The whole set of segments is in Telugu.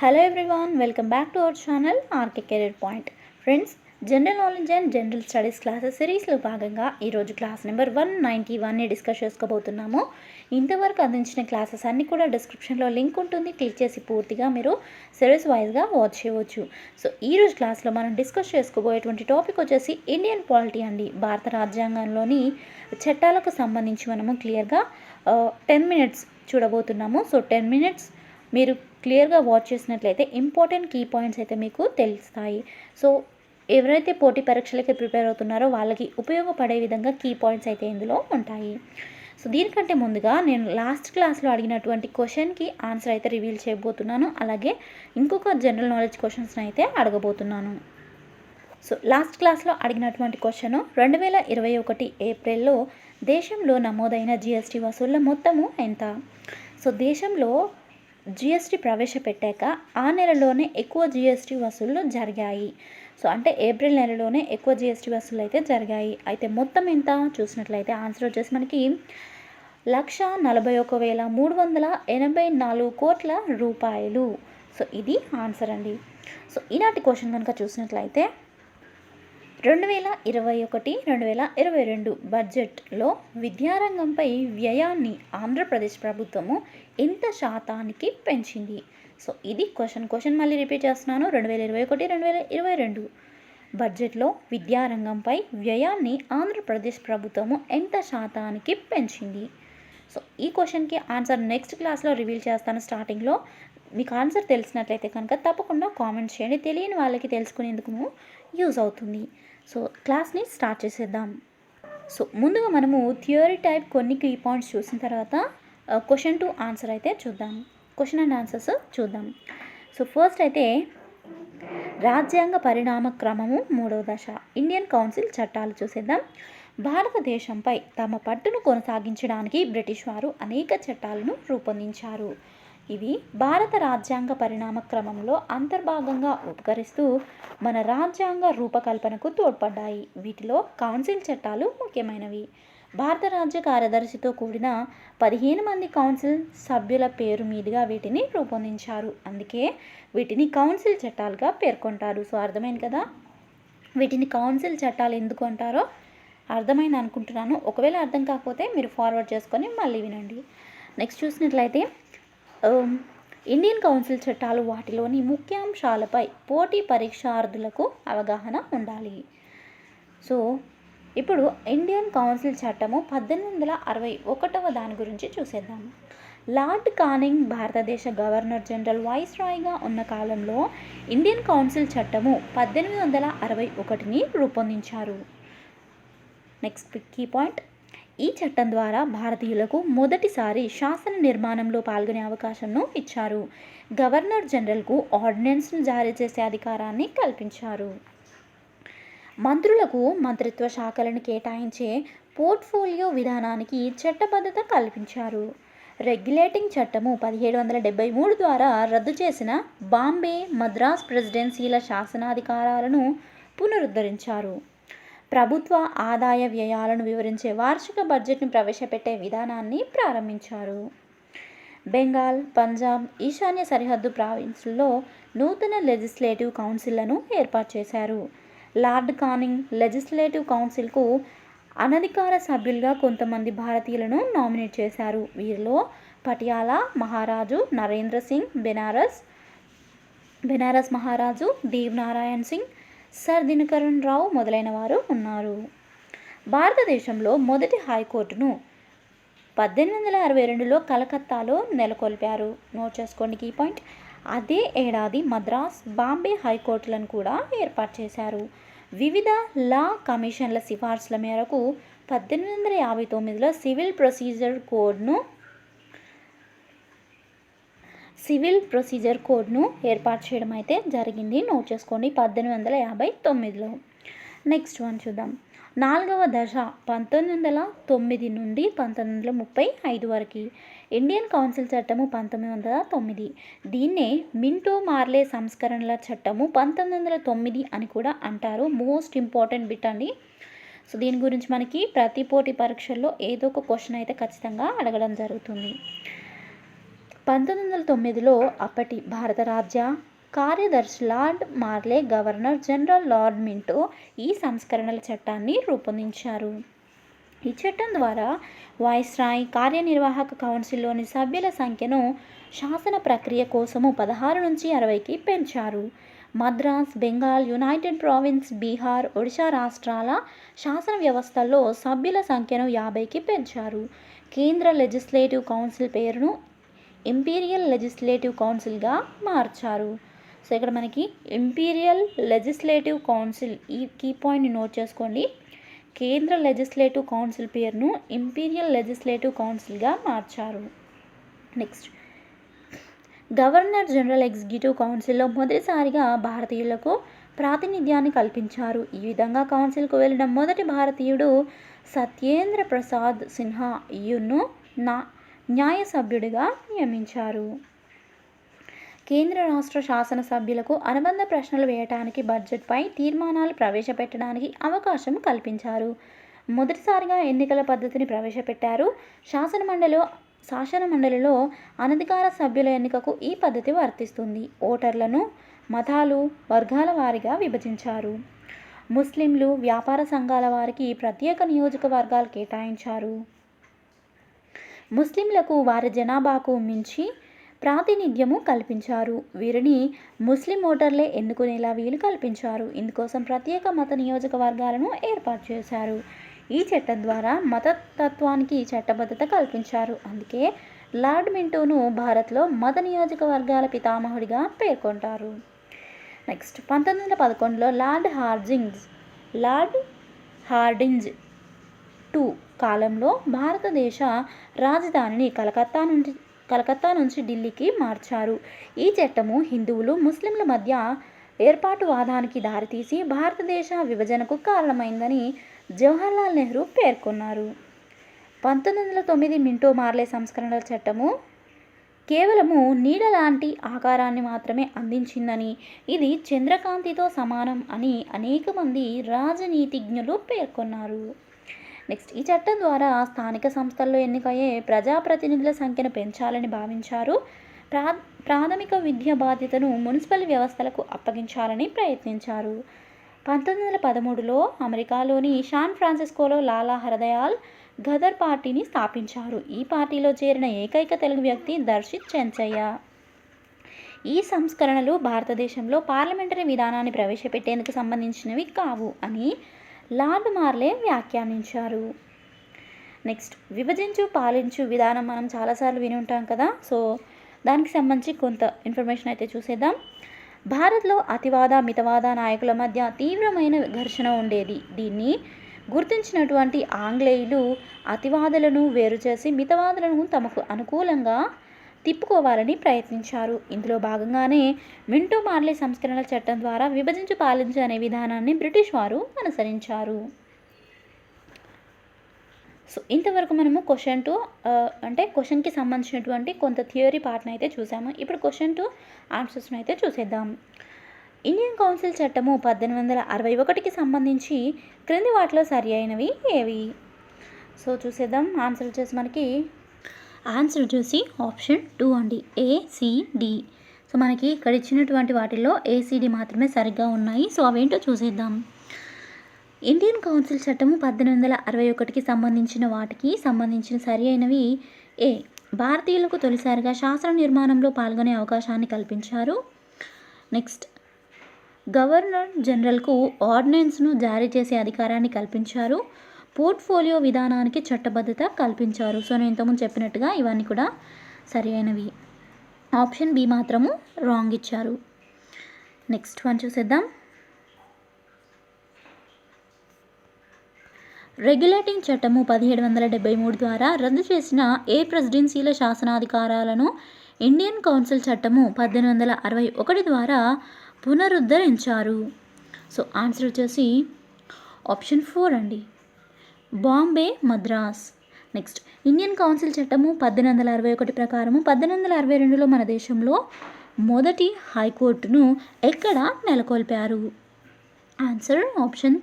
Hello everyone, welcome back to our channel RK Career Point. Friends, general knowledge and general studies classes సిరీస్లో భాగంగా ఈరోజు క్లాస్ నెంబర్ 191ని డిస్కస్ చేసుకోబోతున్నాము. ఇంతవరకు అందించిన క్లాసెస్ అన్నీ కూడా డిస్క్రిప్షన్లో లింక్ ఉంటుంది, క్లిక్ చేసి పూర్తిగా మీరు సిరీస్ వైజ్గా వాచ్ చేయవచ్చు. సో ఈరోజు క్లాస్లో మనం డిస్కస్ చేసుకోబోయేటువంటి టాపిక్ వచ్చేసి ఇండియన్ పాలిటీ అండి. భారత రాజ్యాంగంలోని చట్టాలకు సంబంధించి మనము క్లియర్గా 10 మినిట్స్ చూడబోతున్నాము. సో 10 మినిట్స్ మీరు క్లియర్గా వాచ్ చేసినట్లయితే ఇంపార్టెంట్ కీ పాయింట్స్ అయితే మీకు తెలుస్తాయి. సో ఎవరైతే పోటీ పరీక్షలకి ప్రిపేర్ అవుతున్నారో వాళ్ళకి ఉపయోగపడే విధంగా కీ పాయింట్స్ అయితే ఇందులో ఉంటాయి. సో దీనికంటే ముందుగా నేను లాస్ట్ క్లాస్లో అడిగినటువంటి క్వశ్చన్కి ఆన్సర్ అయితే రివీల్ చేయబోతున్నాను. అలాగే ఇంకొక జనరల్ నాలెడ్జ్ క్వశ్చన్స్ని అయితే అడగబోతున్నాను. సో లాస్ట్ క్లాస్లో అడిగినటువంటి క్వశ్చన్ 2021 ఏప్రిల్లో దేశంలో నమోదైన జిఎస్టీ వసూళ్ల మొత్తము ఎంత? సో దేశంలో జిఎస్టీ ప్రవేశపెట్టాక ఆ నెలలోనే ఎక్కువ జిఎస్టీ వసూళ్లు జరిగాయి. సో అంటే ఏప్రిల్ నెలలోనే ఎక్కువ జిఎస్టీ వసూలు అయితే జరిగాయి. అయితే మొత్తం ఎంత చూసినట్లయితే ఆన్సర్ వచ్చేసి మనకి 141,384 కోట్ల రూపాయలు. సో ఇది ఆన్సర్ అండి. సో ఈనాటి క్వశ్చన్ కనుక చూసినట్లయితే 2021-2022 బడ్జెట్లో విద్యారంగంపై వ్యయాన్ని ఆంధ్రప్రదేశ్ ప్రభుత్వము ఎంత శాతానికి పెంచింది? సో ఇది క్వశ్చన్ మళ్ళీ రిపీట్ చేస్తున్నాను. 2021-2022 బడ్జెట్లో విద్యారంగంపై వ్యయాన్ని ఆంధ్రప్రదేశ్ ప్రభుత్వము ఎంత శాతానికి పెంచింది? సో ఈ క్వశ్చన్కి ఆన్సర్ నెక్స్ట్ క్లాస్లో రివీల్ చేస్తాను. స్టార్టింగ్లో మీకు ఆన్సర్ తెలిసినట్లయితే కనుక తప్పకుండా కామెంట్ చేయండి. తెలియని వాళ్ళకి తెలుసుకునేందుకు యూజ్ అవుతుంది. సో క్లాస్ని స్టార్ట్ చేసేద్దాం. సో ముందుగా మనము థియరీ టైప్ కొన్ని కీ పాయింట్స్ చూసిన తర్వాత క్వశ్చన్ టు ఆన్సర్ అయితే చూద్దాం. క్వశ్చన్ అండ్ ఆన్సర్స్ చూద్దాం. సో ఫస్ట్ అయితే రాజ్యాంగ పరిణామ క్రమము 3వ దశ ఇండియన్ కౌన్సిల్ చట్టాలు చూసేద్దాం. భారతదేశంపై తమ పట్టును కొనసాగించడానికి బ్రిటిష్ వారు అనేక చట్టాలను రూపొందించారు. ఇవి భారత రాజ్యాంగ పరిణామ క్రమంలో అంతర్భాగంగా ఉపకరిస్తూ మన రాజ్యాంగ రూపకల్పనకు తోడ్పడ్డాయి. వీటిలో కౌన్సిల్ చట్టాలు ముఖ్యమైనవి. భారత రాజ్య కార్యదర్శితో కూడిన 15 మంది కౌన్సిల్ సభ్యుల పేరు మీదుగా వీటిని రూపొందించారు. అందుకే వీటిని కౌన్సిల్ చట్టాలుగా పేర్కొంటారు. సో అర్థమైంది కదా, వీటిని కౌన్సిల్ చట్టాలు ఎందుకు అంటారో అర్థమైంది అనుకుంటున్నాను. ఒకవేళ అర్థం కాకపోతే మీరు ఫార్వర్డ్ చేసుకొని మళ్ళీ వినండి. నెక్స్ట్ చూసినట్లయితే ఇండియన్ కౌన్సిల్ చట్టాలు వాటిలోని ముఖ్యాంశాలపై పోటీ పరీక్షార్థులకు అవగాహన ఉండాలి. సో ఇప్పుడు ఇండియన్ కౌన్సిల్ చట్టము 1861వ దాని గురించి చూసేద్దాం. లార్డ్ కానింగ్ భారతదేశ గవర్నర్ జనరల్ వైస్రాయ్గా ఉన్న కాలంలో ఇండియన్ కౌన్సిల్ చట్టము 1861ని రూపొందించారు. నెక్స్ట్ కీ పాయింట్, ఈ చట్టం ద్వారా భారతీయులకు మొదటిసారి శాసన నిర్మాణంలో పాల్గొనే అవకాశంను ఇచ్చారు. గవర్నర్ జనరల్కు ఆర్డినెన్స్ను జారీ చేసే అధికారాన్ని కల్పించారు. మంత్రులకు మంత్రిత్వ శాఖలను కేటాయించే పోర్ట్ఫోలియో విధానానికి చట్టబద్ధత కల్పించారు. రెగ్యులేటింగ్ చట్టము 1773 ద్వారా రద్దు చేసిన బాంబే, మద్రాస్ ప్రెసిడెన్సీల శాసనాధికారాలను పునరుద్ధరించారు. ప్రభుత్వ ఆదాయ వ్యయాలను వివరించే వార్షిక బడ్జెట్ను ప్రవేశపెట్టే విధానాన్ని ప్రారంభించారు. బెంగాల్, పంజాబ్, ఈశాన్య సరిహద్దు ప్రావిన్సుల్లో నూతన లెజిస్లేటివ్ కౌన్సిళ్లను ఏర్పాటు చేశారు. లార్డ్ కానింగ్ లెజిస్లేటివ్ కౌన్సిల్కు అనధికార సభ్యులుగా కొంతమంది భారతీయులను నామినేట్ చేశారు. వీరిలో పటియాలా మహారాజు నరేంద్ర సింగ్, బెనారస్ మహారాజు దేవనారాయణ్ సింగ్, సర్ దినకరన్ రావు మొదలైన వారు ఉన్నారు. భారతదేశంలో మొదటి హైకోర్టును 1862లో కలకత్తాలో నెలకొల్పారు. నోట్ చేసుకోండి కీ పాయింట్. అదే ఏడాది మద్రాస్, బాంబే హైకోర్టులను కూడా ఏర్పాటు చేశారు. వివిధ లా కమిషన్ల సిఫార్సుల మేరకు 1859లో సివిల్ ప్రొసీజర్ కోడ్ను ఏర్పాటు చేయడం అయితే జరిగింది. నోట్ చేసుకోండి 1859లో. నెక్స్ట్ వన్ చూద్దాం. 4వ దశ 1909 నుండి 1935 వరకు ఇండియన్ కౌన్సిల్ చట్టము 1909. దీన్నే మింటో మార్లే సంస్కరణల చట్టము 1909 అని కూడా అంటారు. మోస్ట్ ఇంపార్టెంట్ బిట్ అండి. సో దీని గురించి మనకి ప్రతి పోటీ పరీక్షల్లో ఏదో ఒక క్వశ్చన్ అయితే ఖచ్చితంగా అడగడం జరుగుతుంది. 1909లో అప్పటి భారత రాజ్య కార్యదర్శి lord మార్లే governor general lord Minto ఈ సంస్కరణల చట్టాన్ని రూపొందించారు. ఈ చట్టం ద్వారా వాయిస్రాయ్ కార్యనిర్వాహక కౌన్సిల్లోని సభ్యుల సంఖ్యను శాసన ప్రక్రియ కోసము 16 నుంచి 60కి పెంచారు. మద్రాస్, బెంగాల్, యునైటెడ్ ప్రావిన్స్, బీహార్, ఒడిశా రాష్ట్రాల శాసన వ్యవస్థల్లో సభ్యుల సంఖ్యను 50కి పెంచారు. కేంద్ర లెజిస్లేటివ్ కౌన్సిల్ పేరును ఇంపీరియల్ లెజిస్లేటివ్ కౌన్సిల్గా మార్చారు. సో ఇక్కడ మనకి ఇంపీరియల్ లెజిస్లేటివ్ కౌన్సిల్, ఈ కీ పాయింట్ని నోట్ చేసుకోండి. కేంద్ర లెజిస్లేటివ్ కౌన్సిల్ పేరును ఇంపీరియల్ లెజిస్లేటివ్ కౌన్సిల్గా మార్చారు. నెక్స్ట్, గవర్నర్ జనరల్ ఎగ్జిక్యూటివ్ కౌన్సిల్లో మొదటిసారిగా భారతీయులకు ప్రాతినిధ్యాన్ని కల్పించారు. ఈ విధంగా కౌన్సిల్కు వెళ్ళిన మొదటి భారతీయుడు సత్యేంద్ర ప్రసాద్ సిన్హా యును న్యాయ సభ్యుడిగా నియమించారు. కేంద్ర రాష్ట్ర శాసనసభ్యులకు అనుబంధ ప్రశ్నలు వేయటానికి బడ్జెట్పై తీర్మానాలు ప్రవేశపెట్టడానికి అవకాశం కల్పించారు. మొదటిసారిగా ఎన్నికల పద్ధతిని ప్రవేశపెట్టారు. శాసనమండలిలో అనధికార సభ్యుల ఎన్నికకు ఈ పద్ధతి వర్తిస్తుంది. ఓటర్లను మతాలు, వర్గాల వారీగా విభజించారు. ముస్లింలు, వ్యాపార సంఘాల వారికి ప్రత్యేక నియోజకవర్గాలు కేటాయించారు. ముస్లింలకు వారి జనాభాకు మించి ప్రాతినిధ్యము కల్పించారు. వీరిని ముస్లిం ఓటర్లే ఎన్నుకునేలా వీలు కల్పించారు. ఇందుకోసం ప్రత్యేక మత నియోజకవర్గాలను ఏర్పాటు చేశారు. ఈ చట్టం ద్వారా మతతత్వానికి చట్టబద్ధత కల్పించారు. అందుకే లార్డ్ మింటోను భారత్లో మత నియోజకవర్గాల పితామహుడిగా పేర్కొంటారు. నెక్స్ట్, 1911లో లార్డ్ హార్డింజ్ II కాలంలో భారతదేశ రాజధానిని కలకత్తా నుంచి ఢిల్లీకి మార్చారు. ఈ చట్టము హిందువులు, ముస్లింల మధ్య ఏర్పాటువాదానికి దారితీసి భారతదేశ విభజనకు కారణమైందని జవహర్లాల్ నెహ్రూ పేర్కొన్నారు. 1909 మింటో మార్లే సంస్కరణల చట్టము కేవలము నీడ లాంటి ఆకారాన్ని మాత్రమే అందించిందని, ఇది చంద్రకాంతితో సమానం అని అనేక మంది రాజనీతిజ్ఞులు పేర్కొన్నారు. నెక్స్ట్, ఈ చట్టం ద్వారా స్థానిక సంస్థల్లో ఎన్నికయ్యే ప్రజాప్రతినిధుల సంఖ్యను పెంచాలని భావించారు. ప్రాథమిక విద్య బాధ్యతను మున్సిపల్ వ్యవస్థలకు అప్పగించాలని ప్రయత్నించారు. 1913లో అమెరికాలోని శాన్ ఫ్రాన్సిస్కోలో లాలా హరదయాల్ గదర్ పార్టీని స్థాపించారు. ఈ పార్టీలో చేరిన ఏకైక తెలుగు వ్యక్తి దర్శిత్ చెంచయ్య. ఈ సంస్కరణలు భారతదేశంలో పార్లమెంటరీ విధానాన్ని ప్రవేశపెట్టేందుకు సంబంధించినవి కావు అని లార్డ్ మార్లే వ్యాఖ్యానించారు. నెక్స్ట్, విభజించు పాలించు విధానం మనం చాలాసార్లు విని ఉంటాం కదా. సో దానికి సంబంధించి కొంత ఇన్ఫర్మేషన్ అయితే చూసేద్దాం. భారత్లో అతివాద, మితవాద నాయకుల మధ్య తీవ్రమైన ఘర్షణ ఉండేది. దీన్ని గుర్తించినటువంటి ఆంగ్లేయులు అతివాదులను వేరు చేసి మితవాదులను తమకు అనుకూలంగా తిప్పుకోవాలని ప్రయత్నించారు. ఇందులో భాగంగానే మింటో మార్లే సంస్కరణల చట్టం ద్వారా విభజించు పాలించు అనే విధానాన్ని బ్రిటిష్ వారు అనుసరించారు. సో ఇంతవరకు మనము క్వశ్చన్కి సంబంధించినటువంటి కొంత థియరీ పార్ట్ని అయితే చూసాము. ఇప్పుడు క్వశ్చన్ 2 ఆన్సర్స్ని అయితే చూసేద్దాం. ఇండియన్ కౌన్సిల్ చట్టము 1861కి సంబంధించి క్రింది వాటిలో సరి అయినవి ఏవి? సో చూసేద్దాం. ఆన్సర్ వచ్చేసి ఆప్షన్ 2 అండి, ACD. సో మనకి ఇక్కడ ఇచ్చినటువంటి వాటిల్లో ACD మాత్రమే సరిగ్గా ఉన్నాయి. సో అవేంటో చూసేద్దాం. ఇండియన్ కౌన్సిల్ చట్టము 1861కి సంబంధించిన సరి అయినవి ఏ, భారతీయులకు తొలిసారిగా శాసన నిర్మాణంలో పాల్గొనే అవకాశాన్ని కల్పించారు. నెక్స్ట్, గవర్నర్ జనరల్కు ఆర్డినెన్స్ను జారీ చేసే అధికారాన్ని కల్పించారు. పోర్ట్ఫోలియో విధానానికి చట్టబద్ధత కల్పించారు. సో నేను ఇంతకుముందు చెప్పినట్టుగా ఇవన్నీ కూడా సరి అయినవి. ఆప్షన్ బి మాత్రము రాంగ్ ఇచ్చారు. నెక్స్ట్ వన్ చూసేద్దాం. రెగ్యులేటింగ్ చట్టము 1773 ద్వారా రద్దు చేసిన ఏ ప్రెసిడెన్సీల శాసనాధికారాలను ఇండియన్ కౌన్సిల్ చట్టము 1861 ద్వారా పునరుద్ధరించారు. సో ఆన్సర్ వచ్చేసి ఆప్షన్ 4 అండి, Bombay, Madras. Next, Indian council చట్టము 1861 ప్రకారము 1862లో మన దేశంలో మొదటి హైకోర్టును ఎక్కడ నెలకొల్పారు? ఆన్సర్ ఆప్షన్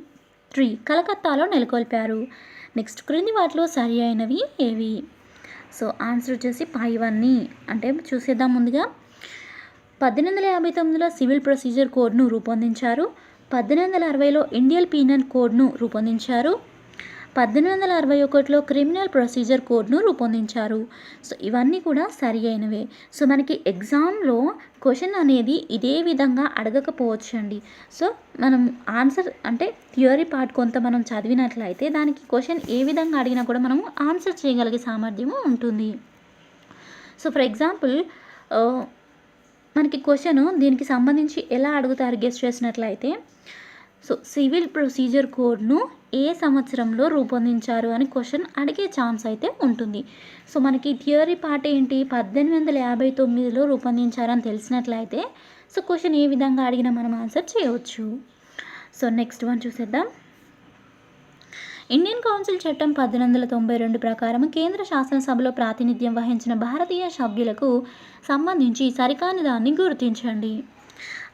3, కలకత్తాలో నెలకొల్పారు. నెక్స్ట్, క్రింది వాటిలో సరి అయినవి ఏవి? సో ఆన్సర్ వచ్చేసి పైవన్నీ అంటే చూసేద్దాం ముందుగా. 1859లో సివిల్ ప్రొసీజర్ కోడ్ను రూపొందించారు. 1860లో ఇండియన్ పీనల్ కోడ్ను రూపొందించారు. 1861లో క్రిమినల్ ప్రొసీజర్ కోడ్ను రూపొందించారు. సో ఇవన్నీ కూడా సరి అయినవే. సో మనకి ఎగ్జామ్లో క్వశ్చన్ అనేది ఇదే విధంగా అడగకపోవచ్చు అండి. సో మనం ఆన్సర్ అంటే థియరీ పార్ట్ కొంత మనం చదివినట్లయితే దానికి క్వశ్చన్ ఏ విధంగా అడిగినా కూడా మనం ఆన్సర్ చేయగలిగే సామర్థ్యము ఉంటుంది. సో ఫర్ ఎగ్జాంపుల్ మనకి క్వశ్చన్ దీనికి సంబంధించి ఎలా అడుగుతారు గెస్ చేసినట్లయితే, సో సివిల్ ప్రొసీజర్ కోడ్ను ఏ సంవత్సరంలో రూపొందించారు అని క్వశ్చన్ అడిగే ఛాన్స్ అయితే ఉంటుంది. సో మనకి థియరీ పార్ట్ ఏంటి, 1859లో రూపొందించారని తెలిసినట్లయితే సో క్వశ్చన్ ఏ విధంగా అడిగినా మనం ఆన్సర్ చేయవచ్చు. సో నెక్స్ట్ వన్ చూసేద్దాం. ఇండియన్ కౌన్సిల్ చట్టం 1892 ప్రకారం కేంద్ర శాసనసభలో ప్రాతినిధ్యం వహించిన భారతీయ సభ్యులకు సంబంధించి సరికాని దాన్ని గుర్తించండి.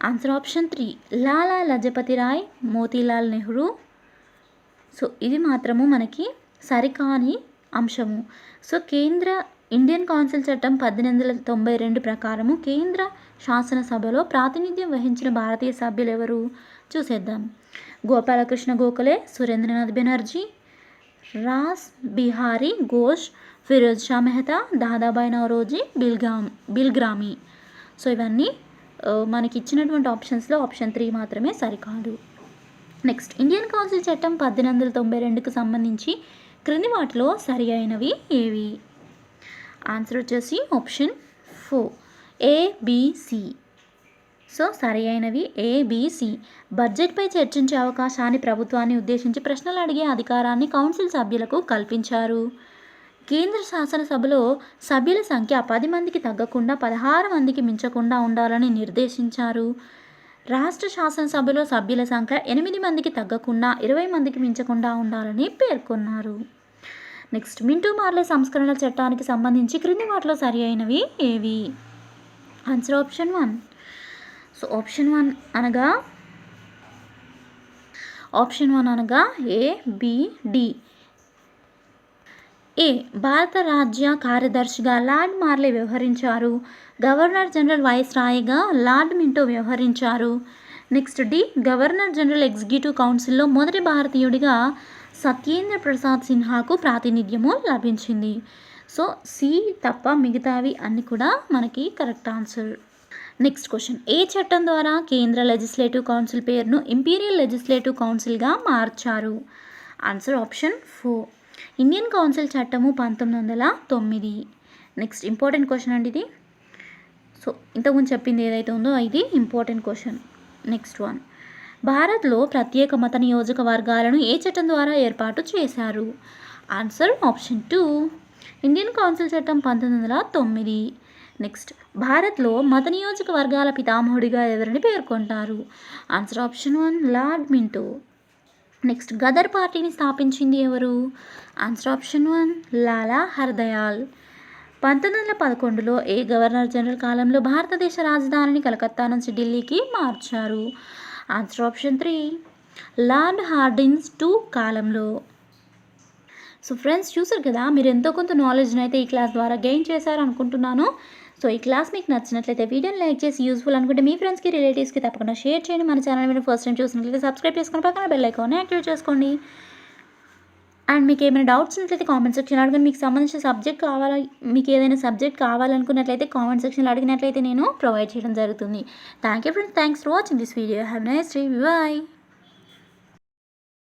Answer option 3 Lala Lajpat Roy, Motilal Nehru. So ఇది మాత్రము మనకి సరికాని అంశము. సో ఇండియన్ కౌన్సిల్ చట్టం 1892 ప్రకారము కేంద్ర శాసనసభలో ప్రాతినిధ్యం వహించిన భారతీయ సభ్యులు ఎవరు చూసేద్దాం. గోపాలకృష్ణ గోఖలే, సురేంద్రనాథ్ బెనర్జీ, రాస్ బిహారీ ఘోష్, ఫిరోజ్ షా మెహతా, దాదాబాయి నౌరోజీ, బిల్గ్రామీ. సో ఇవన్నీ మనకి ఇచ్చినటువంటి ఆప్షన్స్లో ఆప్షన్ 3 మాత్రమే సరికాదు. నెక్స్ట్ ఇండియన్ కౌన్సిల్ చట్టం 1892కు సంబంధించి క్రింది వాటిలో సరి అయినవి ఏవి? ఆన్సర్ వచ్చేసి ఆప్షన్ 4 ABC. సో సరి అయినవి ABC. బడ్జెట్పై చర్చించే అవకాశాన్ని ప్రభుత్వాన్ని ఉద్దేశించి ప్రశ్నలు అడిగే అధికారాన్ని కౌన్సిల్ సభ్యులకు కల్పించారు. కేంద్ర శాసనసభలో సభ్యుల సంఖ్య 10 మందికి తగ్గకుండా 16 మందికి మించకుండా ఉండాలని నిర్దేశించారు. రాష్ట్ర శాసనసభలో సభ్యుల సంఖ్య 8 మందికి తగ్గకుండా 20 మందికి మించకుండా ఉండాలని పేర్కొన్నారు. నెక్స్ట్ మింటూ మార్లే సంస్కరణల చట్టానికి సంబంధించి క్రింది వాటిలో సరి అయినవి ఏవి? Answer option 1. సో ఆప్షన్ 1 అనగా ABD. ఏ భారత రాజ్య కార్యదర్శిగా లార్డ్ మార్లే వ్యవహరించారు. గవర్నర్ జనరల్ వైస్రాయ్గా లార్డ్ మింటో వ్యవహరించారు. Next the governor general executive కౌన్సిల్లో మొదటి భారతీయుడిగా సత్యేంద్ర ప్రసాద్ సిన్హాకు ప్రాతినిధ్యము లభించింది. సో సి తప్ప మిగతావి అన్నీ కూడా మనకి కరెక్ట్ ఆన్సర్. Next question. ఏ చట్టం ద్వారా కేంద్ర లెజిస్లేటివ్ కౌన్సిల్ పేరును ఇంపీరియల్ లెజిస్లేటివ్ కౌన్సిల్గా మార్చారు? ఆన్సర్ ఆప్షన్ 4 ఇండియన్ కౌన్సిల్ చట్టము 1909. నెక్స్ట్ ఇంపార్టెంట్ క్వశ్చన్ అండి ఇది. సో ఇంతకుముందు చెప్పింది ఏదైతే ఉందో ఇది ఇంపార్టెంట్ క్వశ్చన్. Next one. భారత్లో ప్రత్యేక మత నియోజకవర్గాలను ఏ చట్టం ద్వారా ఏర్పాటు చేశారు? ఆన్సర్ ఆప్షన్ 2 ఇండియన్ కౌన్సిల్ చట్టం 1909. నెక్స్ట్ భారత్లో మత నియోజకవర్గాల పితామహుడిగా ఎవరిని పేర్కొంటారు? Answer option 1 Lord Minto. Next Ghadar పార్టీని స్థాపించింది ఎవరు? Answer option 1 Lala Har Dayal. 1911లో ఏ గవర్నర్ జనరల్ కాలంలో భారతదేశ రాజధానిని కలకత్తా నుంచి ఢిల్లీకి మార్చారు? ఆన్సర్ ఆప్షన్ 3 లార్డ్ హార్డింగ్స్ 2 కాలంలో. సో ఫ్రెండ్స్ చూసారు కదా, మీరు ఎంతో కొంత నాలెడ్జ్ని అయితే ఈ క్లాస్ ద్వారా గెయిన్ చేశారు అనుకుంటున్నాను. సో ఈ క్లాస్ మీకు నచ్చినట్లయితే వీడియోని లైక్ చేసి యూస్ఫుల్ అనుకుంటే మీ ఫ్రెండ్స్కి రిలేటివ్స్కి తప్పకుండా షేర్ చేయండి. మన ఛానల్ మీరు ఫస్ట్ టైం చూసినట్లయితే సబ్స్క్రైబ్ చేసుకుని పక్కన బెల్ ఐకాన్ని యాక్టివేట్ చేసుకోండి. అండ్ మీకు ఏమైనా డౌట్స్ ఉన్నట్లయితే కామెంట్ సెక్షన్లో అడగండి. మీకు సంబంధించిన సబ్జెక్ట్ కావాలా, మీకు ఏదైనా సబ్జెక్ట్ కావాలనుకున్నట్లయితే కామెంట్ సెక్షన్లో అడిగినట్లయితే నేను ప్రొవైడ్ చేయడం జరుగుతుంది. Thank you friends, thanks for watching this video. Have nice day, bye.